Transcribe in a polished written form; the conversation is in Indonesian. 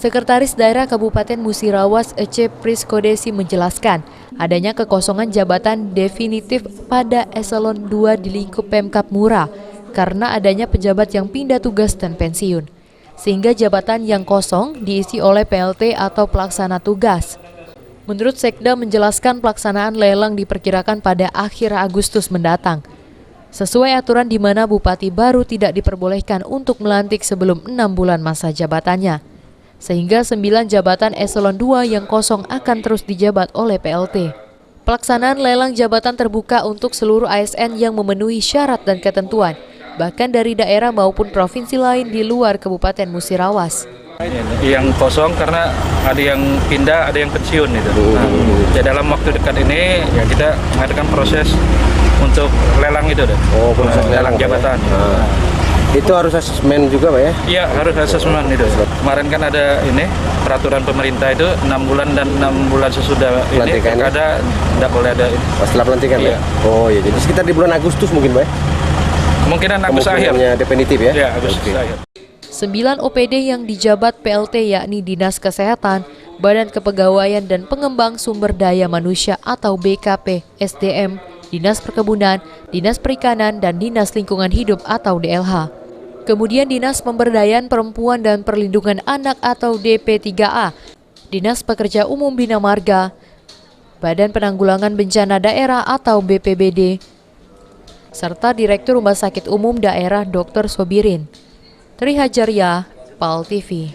Sekretaris Daerah Kabupaten Musirawas Ece Priskodesi menjelaskan adanya kekosongan jabatan definitif pada eselon 2 di lingkup Pemkab Mura karena adanya pejabat yang pindah tugas dan pensiun, sehingga jabatan yang kosong diisi oleh PLT atau pelaksana tugas. Menurut Sekda menjelaskan pelaksanaan lelang diperkirakan pada akhir Agustus mendatang, sesuai aturan di mana bupati baru tidak diperbolehkan untuk melantik sebelum 6 bulan masa jabatannya. Sehingga 9 jabatan eselon 2 yang kosong akan terus dijabat oleh PLT. Pelaksanaan lelang jabatan terbuka untuk seluruh ASN yang memenuhi syarat dan ketentuan, bahkan dari daerah maupun provinsi lain di luar Kabupaten Musirawas. Yang kosong karena ada yang pindah, ada yang pensiun itu. Ya dalam waktu dekat ini ya kita mengadakan proses untuk lelang itu deh. Oh, proses lelang jabatan. Itu harus asesmen juga Pak ya? Iya, harus asesmen itu. Kemarin kan ada ini peraturan pemerintah itu 6 bulan dan 6 bulan sesudah ini ada tidak boleh ada ini. Setelah pelantikan iya. Ya? Oh iya, jadi sekitar di bulan Agustus mungkin Pak ya? Kemungkinan Agustus akhir. Definitif ya? Iya, Agustus akhir. 9 OPD yang dijabat PLT yakni Dinas Kesehatan, Badan Kepegawaian dan Pengembang Sumber Daya Manusia atau BKP, SDM, Dinas Perkebunan, Dinas Perikanan, dan Dinas Lingkungan Hidup atau DLH. Kemudian Dinas Pemberdayaan Perempuan dan Perlindungan Anak atau DP3A, Dinas Pekerja Umum Bina Marga, Badan Penanggulangan Bencana Daerah atau BPBD, serta Direktur Rumah Sakit Umum Daerah Dr. Sobirin. Tri Hajarya, PAL TV.